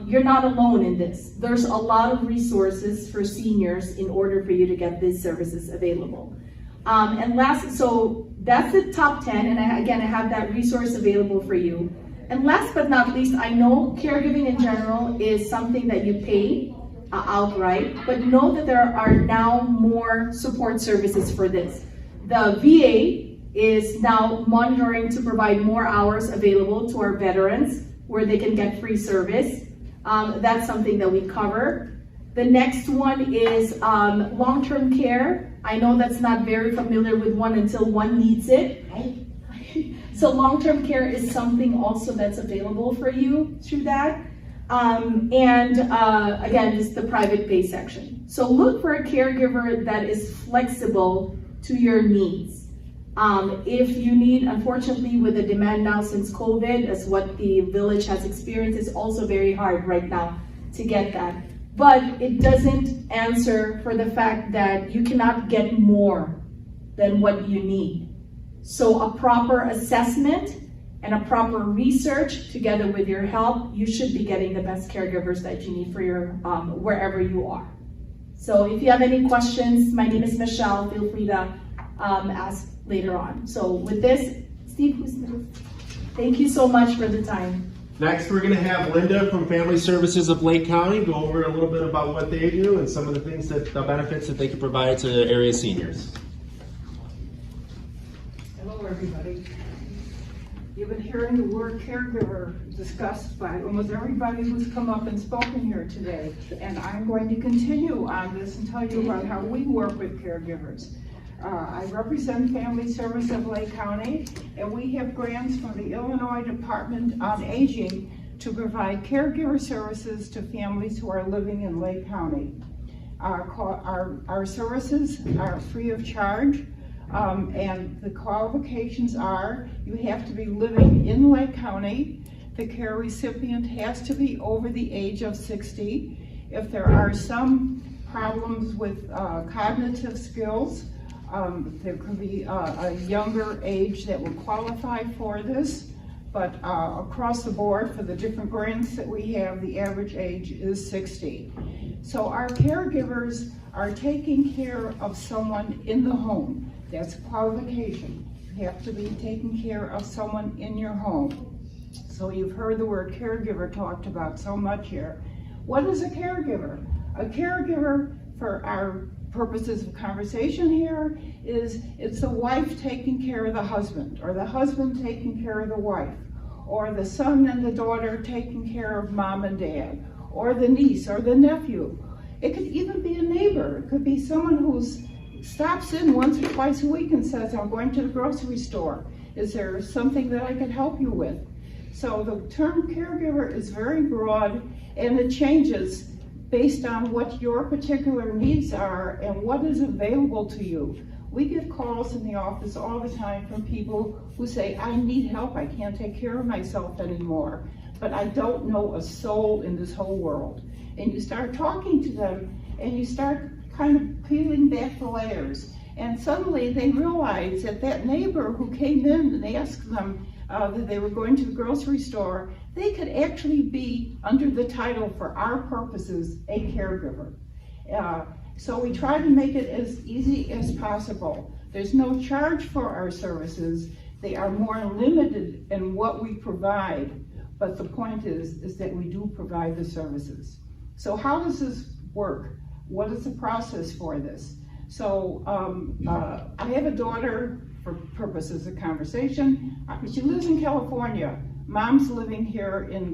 you're not alone in this. There's a lot of resources for seniors in order for you to get these services available. And last, so that's the top 10, and I have that resource available for you. And last but not least, I know caregiving in general is something that you pay outright, but know that there are now more support services for this. The VA is now monitoring to provide more hours available to our veterans where they can get free service. That's something that we cover. The next one is long-term care. I know that's not very familiar with one until one needs it. So long-term care is something also that's available for you through that. Again, this is the private pay section. So look for a caregiver that is flexible to your needs. If you need, unfortunately, with the demand now since COVID, as what the village has experienced, it's also very hard right now to get that. But it doesn't answer for the fact that you cannot get more than what you need. So a proper assessment and a proper research together with your help, you should be getting the best caregivers that you need for your wherever you are. So if you have any questions, my name is Michelle. Feel free to ask later on. So with this, Steve, thank you so much for the time. Next, we're going to have Linda from Family Services of Lake County go over a little bit about what they do and some of the things that the benefits that they can provide to area seniors. Hello, everybody. You've been hearing the word caregiver discussed by almost everybody who's come up and spoken here today. And I'm going to continue on this and tell you about how we work with caregivers. I represent Family Service of Lake County, and we have grants from the Illinois Department on Aging to provide caregiver services to families who are living in Lake County. Our services are free of charge, and the qualifications are you have to be living in Lake County, the care recipient has to be over the age of 60. If there are some problems with cognitive skills, there could be a younger age that will qualify for this, but across the board for the different grants that we have, the average age is 60. So our caregivers are taking care of someone in the home. That's a qualification. You have to be taking care of someone in your home. So you've heard the word caregiver talked about so much here. What is a caregiver? A caregiver, for our purposes of conversation here, is it's the wife taking care of the husband, or the husband taking care of the wife, or the son and the daughter taking care of mom and dad, or the niece or the nephew. It could even be a neighbor. It could be someone who stops in once or twice a week and says, I'm going to the grocery store. Is there something that I could help you with? So the term caregiver is very broad, and it changes based on what your particular needs are and what is available to you. We get calls in the office all the time from people who say, I need help, I can't take care of myself anymore, but I don't know a soul in this whole world. And you start talking to them, and you start kind of peeling back the layers, and suddenly they realize that that neighbor who came in and asked them that they were going to the grocery store, they could actually be, under the title for our purposes, a caregiver. So we try to make it as easy as possible. There's no charge for our services. They are more limited in what we provide, but the point is that we do provide the services. So how does this work? What is the process for this? So I have a daughter, for purposes of conversation. She lives in California. Mom's living here in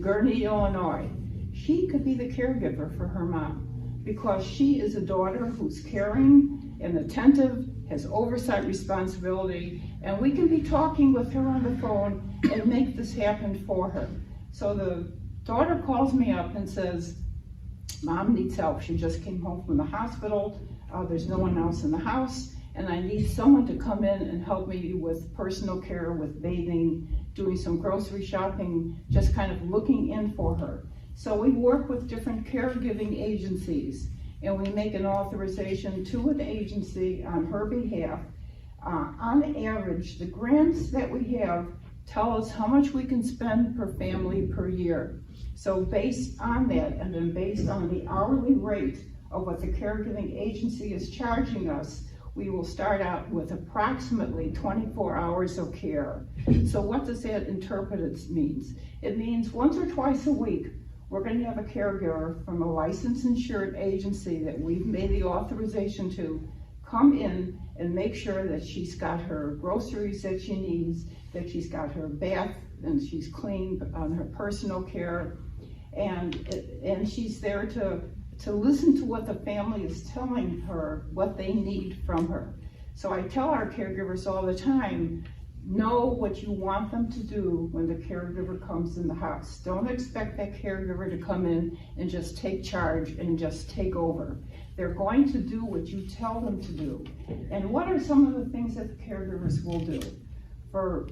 Gurnee, Illinois. She could be the caregiver for her mom because she is a daughter who's caring and attentive, has oversight responsibility, and we can be talking with her on the phone and make this happen for her. So the daughter calls me up and says, Mom needs help. She just came home from the hospital. There's no one else in the house, and I need someone to come in and help me with personal care, with bathing, doing some grocery shopping, just kind of looking in for her. So we work with different caregiving agencies, and we make an authorization to an agency on her behalf. On average, the grants that we have tell us how much we can spend per family per year. So based on that, and then based on the hourly rate of what the caregiving agency is charging us, we will start out with approximately 24 hours of care. So what does that interpret means? It means once or twice a week, we're going to have a caregiver from a licensed insured agency that we've made the authorization to come in and make sure that she's got her groceries that she needs, that she's got her bath and she's clean on her personal care, and she's there to listen to what the family is telling her, what they need from her. So I tell our caregivers all the time, know what you want them to do when the caregiver comes in the house. Don't expect that caregiver to come in and just take charge and just take over. They're going to do what you tell them to do. And what are some of the things that the caregivers will do? For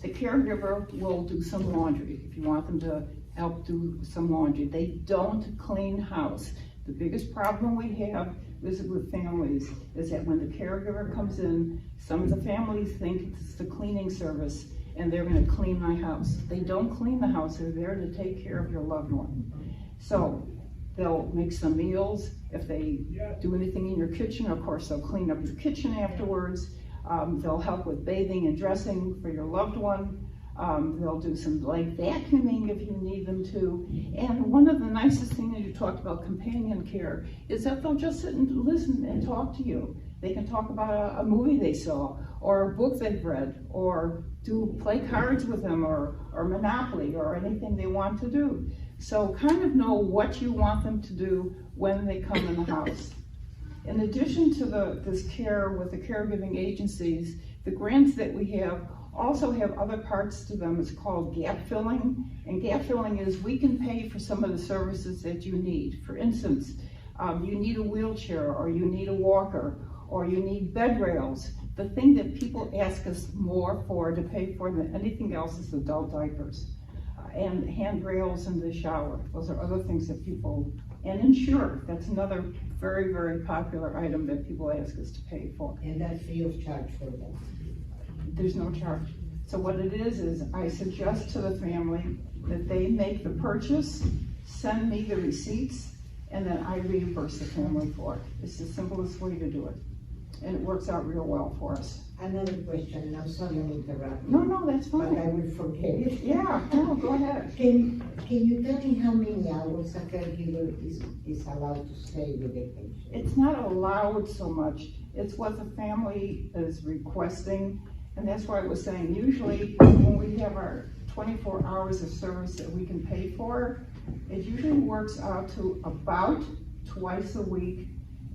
the caregiver will do some laundry if you want them to help do some laundry. They don't clean house. The biggest problem we have with families is that when the caregiver comes in, some of the families think it's the cleaning service and they're going to clean my house. They don't clean the house. They're there to take care of your loved one. So they'll make some meals. If they do anything in your kitchen, of course, they'll clean up your kitchen afterwards. They'll help with bathing and dressing for your loved one. They'll do some light vacuuming if you need them to. And one of the nicest things that you talked about, companion care, is that they'll just sit and listen and talk to you. They can talk about a movie they saw, or a book they've read, or play cards with them, or Monopoly, or anything they want to do. So kind of know what you want them to do when they come in the house. In addition to this care with the caregiving agencies, the grants that we have also have other parts to them. It's called gap filling, and gap filling is we can pay for some of the services that you need. For instance, you need a wheelchair, or you need a walker, or you need bed rails. The thing that people ask us more for to pay for than anything else is adult diapers and handrails in the shower. Those are other things that people, and insure, that's another very, very popular item that people ask us to pay for. And that's free of charge for them? There's no charge. So what it is I suggest to the family that they make the purchase, send me the receipts, and then I reimburse the family for it. It's the simplest way to do it. And it works out real well for us. Another question, and I'm sorry I'm interrupting. No, that's fine. But I will forget it. Yeah, no, go ahead. Can you tell me how many hours a caregiver is allowed to stay with the patient? It's not allowed so much. It's what the family is requesting. And that's why I was saying, usually when we have our 24 hours of service that we can pay for, it usually works out to about twice a week.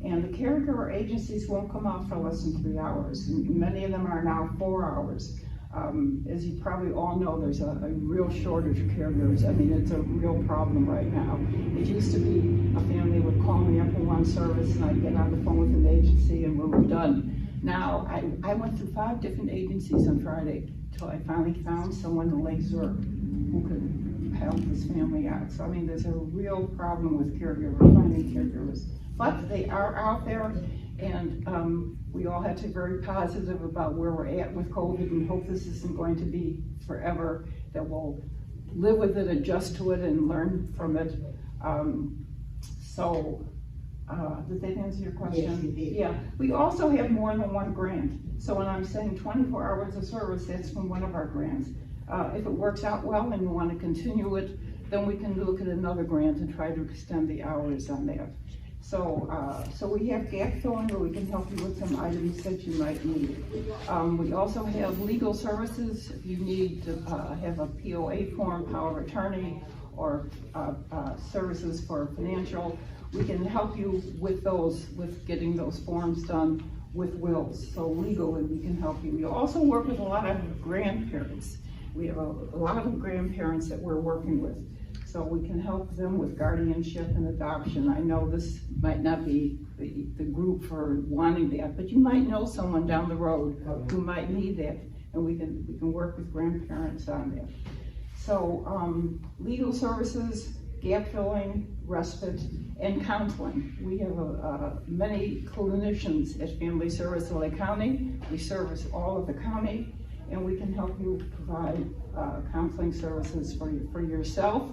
And the caregiver agencies won't come out for less than 3 hours. And many of them are now 4 hours. As you probably all know, there's a real shortage of caregivers. I mean, it's a real problem right now. It used to be a family would call me up for one service and I'd get on the phone with an agency and we were done. Now, I went through 5 different agencies on Friday until I finally found someone in Lake Zurich who could help this family out. So, I mean, there's a real problem with finding caregivers. But they are out there, and we all have to be very positive about where we're at with COVID and hope this isn't going to be forever, that we'll live with it, adjust to it, and learn from it. Did that answer your question? Yes, it did. Yeah. We also have more than one grant. So when I'm saying 24 hours of service, that's from one of our grants. If it works out well and we want to continue it, then we can look at another grant and try to extend the hours on that. So we have gap filling where we can help you with some items that you might need. We also have legal services if you need to have a POA form, power of attorney, or services for financial. We can help you with those, with getting those forms done with wills. So legally we can help you. We also work with a lot of grandparents. We have a lot of grandparents that we're working with. So we can help them with guardianship and adoption. I know this might not be the group for wanting that, but you might know someone down the road who might need that, and we can work with grandparents on that. So legal services, gap filling, respite, and counseling. We have many clinicians at Family Service of Lake County. We service all of the county, and we can help you provide counseling services for yourself.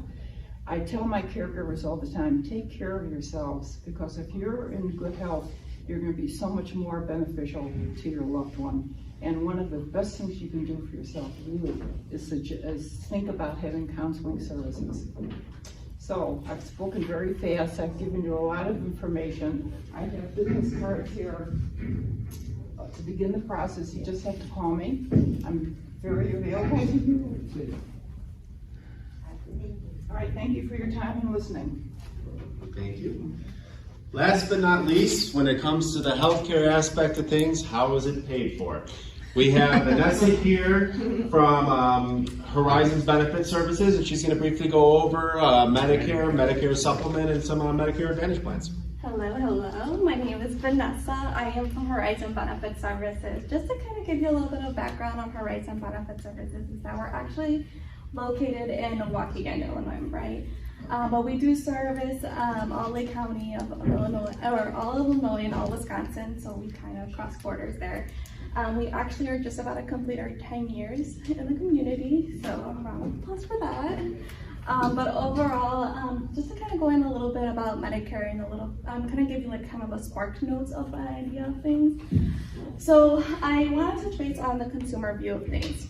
I tell my caregivers all the time, take care of yourselves, because if you're in good health, you're going to be so much more beneficial to your loved one. And one of the best things you can do for yourself really is think about having counseling services. So I've spoken very fast. I've given you a lot of information. I have business cards here. To begin the process, you just have to call me. I'm very available to you. All right, thank you for your time and listening. Thank you. Last but not least, when it comes to the healthcare aspect of things, how is it paid for? We have Vanessa here from Horizons Benefit Services, and she's going to briefly go over Medicare, Medicare Supplement, and some Medicare Advantage plans. Hello. My name is Vanessa. I am from Horizon Benefit Services. Just to kind of give you a little bit of background on Horizon Benefit Services is that we're actually located in Waukegan, Illinois, right? But we do service all Lake County of Illinois, or all of Illinois and all Wisconsin, so we kind of cross borders there. We actually are just about to complete our 10 years in the community, so a round of applause for that. But overall, just to kind of go in a little bit about Medicare and a little, kind of give you like kind of a spark notes of an idea of things. So I want to touch base on the consumer view of things.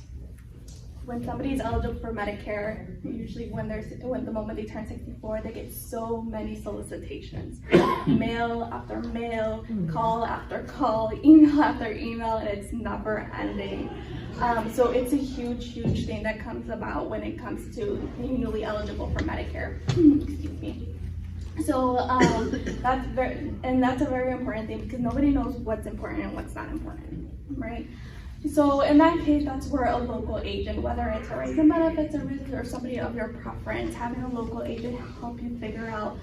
When somebody is eligible for Medicare, usually when the moment they turn 64, they get so many solicitations. Mail after mail, call after call, email after email, and it's never ending. So it's a huge thing that comes about when it comes to being newly eligible for Medicare. Excuse me. So that's a very important thing, because nobody knows what's important and what's not important, right? So in that case, that's where a local agent, whether it's Horizon Benefit Services or somebody of your preference, having a local agent help you figure out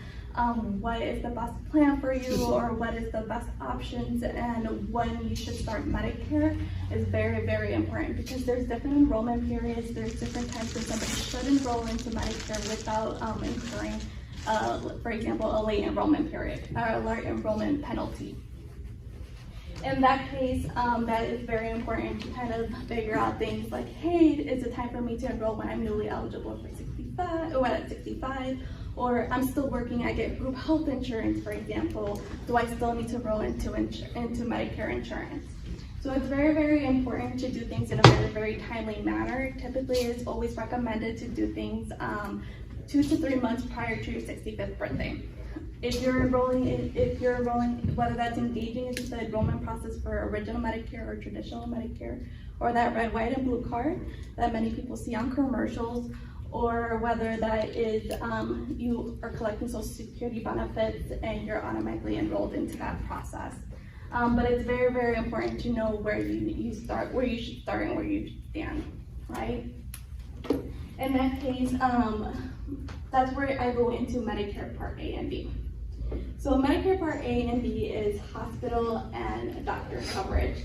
what is the best plan for you, or what is the best options, and when you should start Medicare is very important, because there's different enrollment periods. There's different times when somebody should enroll into Medicare without incurring, for example, a late enrollment period or a late enrollment penalty. In that case, that is very important to kind of figure out things like, hey, is it time for me to enroll when I'm newly eligible for 65, or at 65, or I'm still working, I get group health insurance, for example. Do I still need to enroll into Medicare insurance? So it's very important to do things in a very timely manner. Typically, it's always recommended to do things 2 to 3 months prior to your 65th birthday. If you're enrolling, whether that's engaging into the enrollment process for original Medicare or traditional Medicare, or that red, white, and blue card that many people see on commercials, or whether that is you are collecting Social Security benefits and you're automatically enrolled into that process. But it's very important to know where you start, where you should start, and where you stand, right? In that case, that's where I go into Medicare Part A and B. So Medicare Part A and B is hospital and doctor coverage.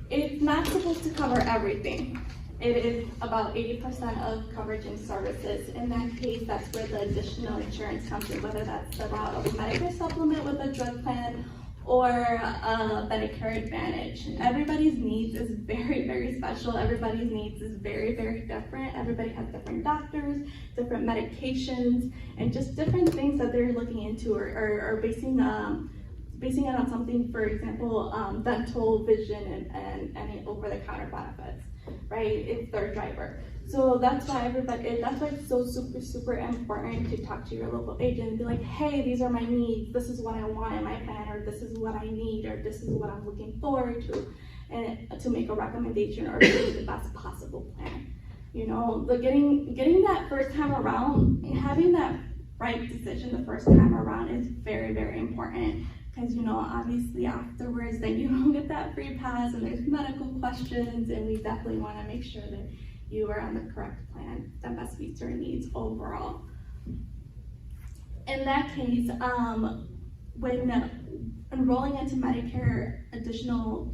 It's not supposed to cover everything. It is about 80% of coverage and services. In that case, that's where the additional insurance comes in, whether that's the route of a Medicare supplement with a drug plan or a Medicare Advantage. Everybody's needs is very special. Everybody's needs is very different. Everybody has different doctors, different medications, and just different things that they're looking into or basing it on something, for example, dental, vision, and any over-the-counter benefits, right? It's their driver. So that's why it's so super important to talk to your local agent and be like, hey, these are my needs, this is what I want in my plan, or this is what I need, or this is what I'm looking forward to, and to make a recommendation or to the best possible plan. You know, getting that first time around, having that right decision the first time around is very, very important. Because, you know, obviously afterwards, then you don't get that free pass and there's medical questions, and we definitely want to make sure that you are on the correct plan that best meets your needs overall. In that case, when enrolling into Medicare, additional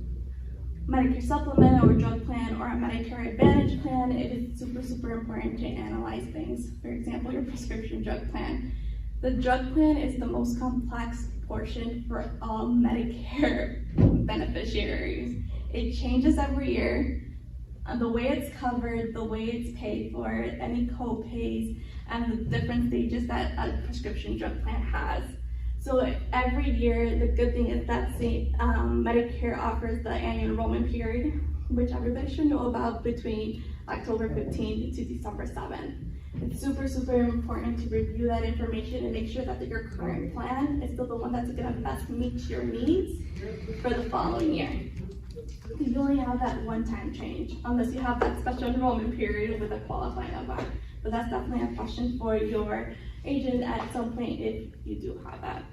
Medicare supplement or drug plan or a Medicare Advantage plan, it is super important to analyze things. For example, your prescription drug plan. The drug plan is the most complex portion for all Medicare beneficiaries. It changes every year. The way it's covered, the way it's paid for, any co-pays, and the different stages that a prescription drug plan has. So every year, the good thing is that Medicare offers the annual enrollment period, which everybody should know about, between October 15th to December 7th. It's super important to review that information and make sure that your current plan is still the one that's going to best meet your needs for the following year. Because you only have that one-time change, unless you have that special enrollment period with a qualifying event. But that's definitely a question for your agent at some point if you do have that.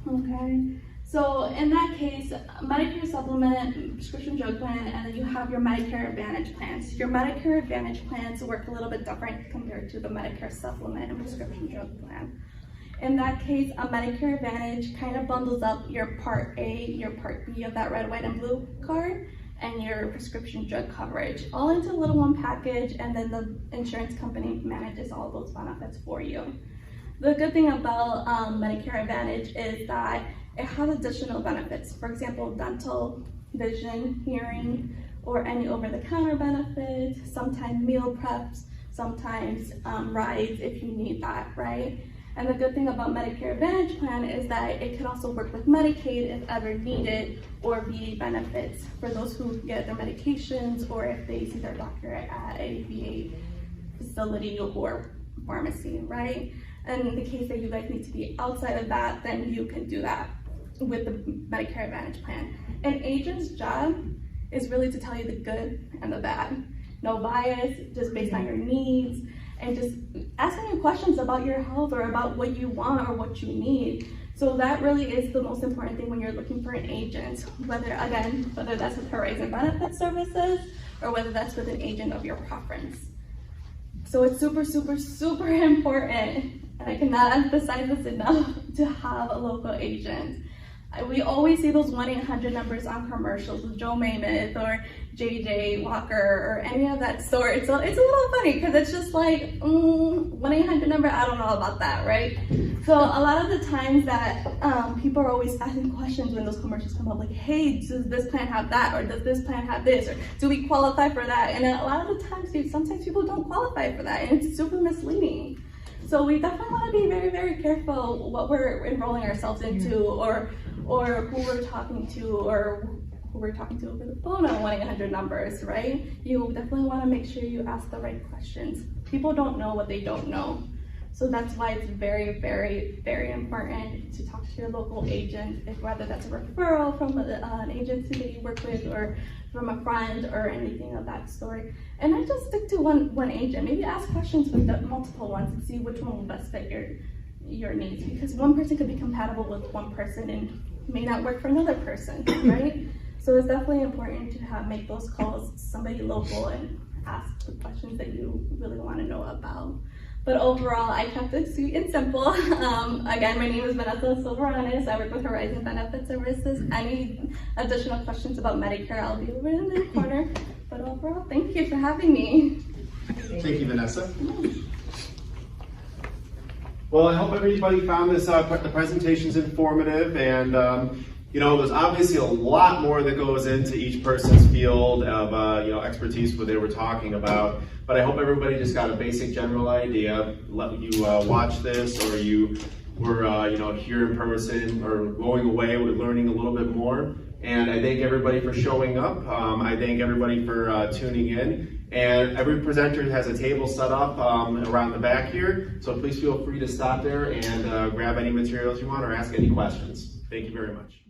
Okay, so in that case, Medicare supplement, prescription drug plan, and then you have your Medicare Advantage plans. Your Medicare Advantage plans work a little bit different compared to the Medicare supplement and prescription drug plan. In that case, a Medicare Advantage kind of bundles up your Part A, your Part B of that red, white, and blue card, and your prescription drug coverage, all into a little one package, and then the insurance company manages all those benefits for you. The good thing about Medicare Advantage is that it has additional benefits. For example, dental, vision, hearing, or any over-the-counter benefits, sometimes meal preps, sometimes rides if you need that, right? And the good thing about Medicare Advantage plan is that it can also work with Medicaid if ever needed, or VA benefits for those who get their medications, or if they see their doctor at a VA facility or pharmacy, right? And in the case that you guys need to be outside of that, then you can do that with the Medicare Advantage plan. An agent's job is really to tell you the good and the bad. No bias, just based on your needs, and just asking you questions about your health or about what you want or what you need. So that really is the most important thing when you're looking for an agent, whether that's with Horizon Benefit Services or whether that's with an agent of your preference. So it's super important, and I cannot emphasize this enough, to have a local agent. We always see those 1-800 numbers on commercials with Joe Mammoth or JJ Walker or any of that sort. So it's a little funny because it's just like, 1-800 number, I don't know about that, right? So a lot of the times that people are always asking questions when those commercials come up, like, hey, does this plan have that? Or does this plan have this? Or do we qualify for that? And a lot of the times, sometimes people don't qualify for that, and it's super misleading. So we definitely want to be very careful what we're enrolling ourselves into, or who we're talking to, or who we're talking to over the phone on 1-800 numbers, right? You definitely want to make sure you ask the right questions. People don't know what they don't know. So that's why it's very important to talk to your local agent, if whether that's a referral from an agency that you work with, or from a friend, or anything of that sort. And not just stick to one agent. Maybe ask questions with the multiple ones and see which one will best fit your needs, because one person could be compatible with one person and may not work for another person, right? So it's definitely important to make those calls to somebody local and ask the questions that you really want to know about. But overall, I kept it sweet and simple. Again, my name is Vanessa Silveranis. I work with Horizon Benefit Services. Any additional questions about Medicare, I'll be over in the corner. But overall, thank you for having me. Thank you, Vanessa. Well, I hope everybody found this the presentation's informative, and you know, there's obviously a lot more that goes into each person's field of expertise, what they were talking about. But I hope everybody just got a basic general idea. Let you watch this, or you were here in person, or going away with learning a little bit more. And I thank everybody for showing up. I thank everybody for tuning in. And every presenter has a table set up around the back here, so please feel free to stop there and grab any materials you want or ask any questions. Thank you very much.